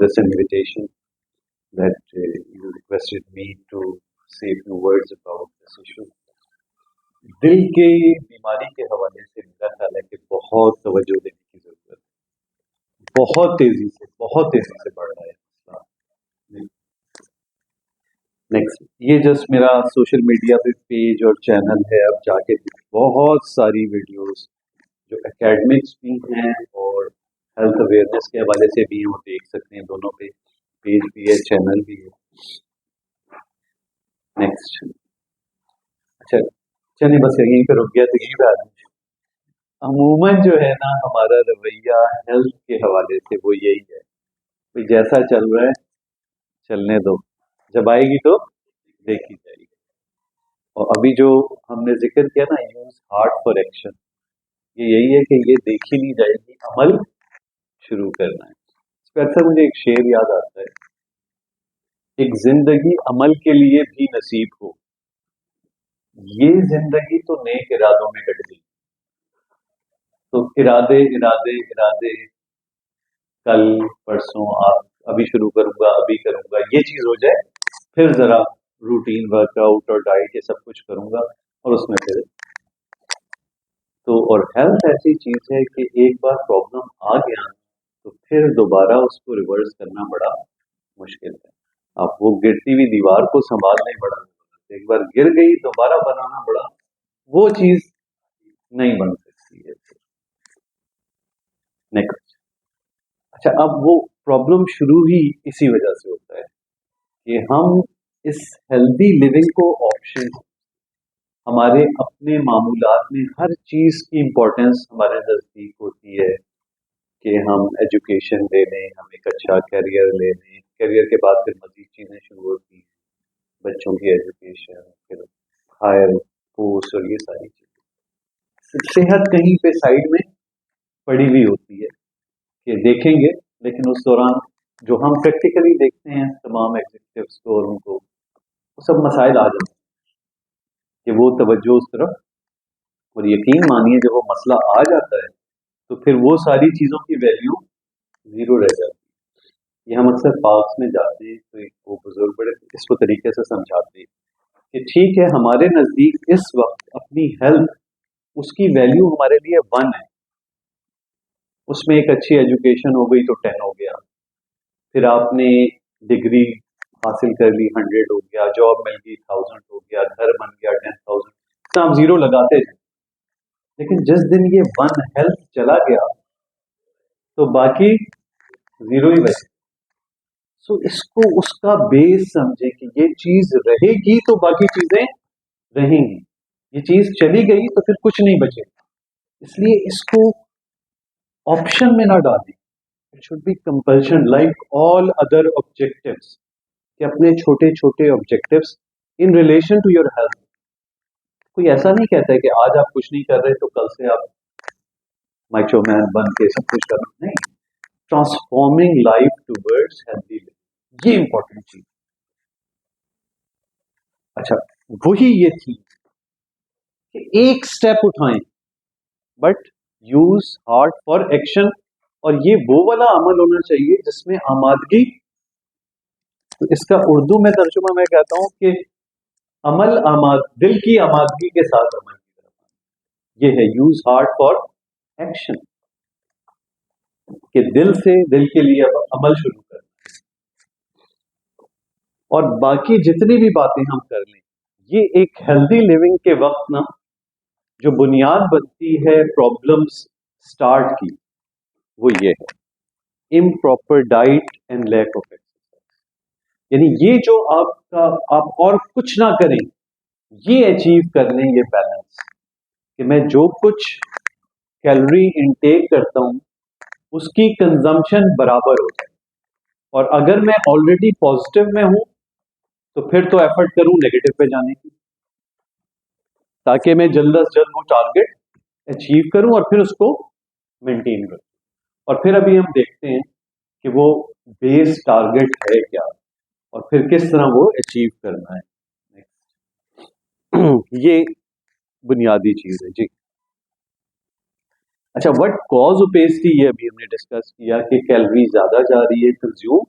this invitation that you requested me to say a few words about this issue. दिल के बीमारी के हवाले से मेरा ख्याल है कि बहुत तवज्जो देने की जरूरत है। बहुत तेजी से बढ़ रहा है मसला। नेक्स्ट, ये जस्ट मेरा सोशल मीडिया पे पेज और चैनल है, अब जाके बहुत सारी वीडियोस जो एकेडमिक्स भी हैं और हेल्थ अवेयरनेस के हवाले से भी हैं, वो देख सकते हैं। दोनों पे पेज भी है, चैनल भी है। नेक्स्ट, अच्छा चलिए बस यहीं पे रुक गया तो यही बात है। अमूमन जो है ना हमारा रवैया हेल्थ के हवाले से वो यही है, कोई जैसा चल रहा है चलने दो, जब आएगी तो देखी जाएगी। और अभी जो हमने जिक्र किया ना, यूज हार्ट फॉर एक्शन, ये यही है कि ये देखी नहीं जाएगी, अमल शुरू करना है। इसके अक्सर मुझे एक शेर याद आता है, एक जिंदगी अमल के लिए भी नसीब हो, ये जिंदगी तो नेक इरादों में कट गई। तो इरादे इरादे इरादे, कल परसों आप अभी शुरू करूंगा, अभी करूंगा, ये चीज हो जाए, फिर जरा रूटीन वर्कआउट और डाइट ये सब कुछ करूंगा और उसमें फिर तो। और हेल्थ ऐसी चीज है कि एक बार प्रॉब्लम आ गया तो फिर दोबारा उसको रिवर्स करना बड़ा मुश्किल है। आप वो गिरती हुई दीवार को संभालने बड़ा, एक बार गिर गई दोबारा बनाना बड़ा, वो चीज नहीं बन सकती है। नेक्स्ट, अच्छा अब वो प्रॉब्लम शुरू ही इसी वजह से होता है कि हम इस हेल्दी लिविंग को ऑप्शन, हमारे अपने मामूलात में हर चीज की इम्पोर्टेंस हमारे नजदीक होती है कि हम एजुकेशन ले लें, हम एक अच्छा करियर ले लें, करियर के बाद फिर मजीद चीजें शुरू होती हैं, बच्चों की एजुकेशन, फिर हायर पोस्ट और ये सारी चीजें। सेहत कहीं पे साइड में पड़ी हुई होती है कि देखेंगे, लेकिन उस दौरान जो हम प्रैक्टिकली देखते हैं तमाम एग्जीक्यूटिव्स को और उनको, वो सब मसाइल आ जाते हैं कि वो तवज्जो उस तरफ, और यकीन मानिए जब वो मसला आ जाता है तो फिर वो सारी चीज़ों की वैल्यू ज़ीरो रह जाती है। ये हम अक्सर पार्क्स में जाते हैं तो वो बुजुर्ग बड़े इसको तरीके से समझाते हैं कि ठीक है, हमारे नज़दीक इस वक्त अपनी हेल्थ, उसकी वैल्यू हमारे लिए 1 है, उसमें एक अच्छी एजुकेशन हो गई तो 10 हो गया, फिर आपने डिग्री हासिल कर ली 100 हो गया, जॉब मिल गई 1000 हो गया, घर बन गया 10,000, तो आप जीरो लगाते जाए। लेकिन जिस दिन ये 1 हेल्थ चला गया तो बाकी जीरो ही बचे। सो इसको उसका बेस समझे कि ये चीज रहेगी तो बाकी चीजें रहेंगी, ये चीज चली गई तो फिर कुछ नहीं बचेगा। इसलिए इसको ऑप्शन में ना डालें, it should be compulsion like all other objectives, कि अपने छोटे छोटे objectives in relation to your health. कोई ऐसा नहीं कहता है कि आज आप कुछ नहीं कर रहे तो कल से आप माइचो मैन बन के सब कुछ कर रहे, नहीं। Transforming life towards healthy living, ये इंपॉर्टेंट चीज। अच्छा, वही ये थी कि एक स्टेप उठाएं but use heart for action, और ये वो वाला अमल होना चाहिए जिसमें आमादगी, तो इसका उर्दू में तर्जुमा मैं कहता हूं कि अमल दिल की आमादगी के साथ अमल की तरफ, ये है यूज हार्ट फॉर एक्शन, कि दिल से दिल के लिए अब अमल शुरू करना। और बाकी जितनी भी बातें हम कर लें, ये एक हेल्दी लिविंग के वक्त ना जो बुनियाद बनती है प्रॉब्लम्स स्टार्ट की, वो ये है improper diet and lack of exercise. यानी ये जो आपका, आप और कुछ ना करें, ये अचीव कर लें ये बैलेंस, कि मैं जो कुछ कैलोरी इनटेक करता हूं उसकी कंजम्पशन बराबर हो जाए, और अगर मैं ऑलरेडी पॉजिटिव में हूं तो फिर तो एफर्ट करूं नेगेटिव पे जाने की, ताकि मैं जल्द से जल्द वो टारगेट अचीव करूं और फिर उसको मेंटेन करूं। और फिर अभी हम देखते हैं कि वो बेस टारगेट है क्या और फिर किस तरह वो अचीव करना है। ये बुनियादी चीज है जी। अच्छा, व्हाट कॉज ओबेसिटी, ये अभी हमने डिस्कस किया कि कैलोरी ज्यादा जा रही है कंज्यूम,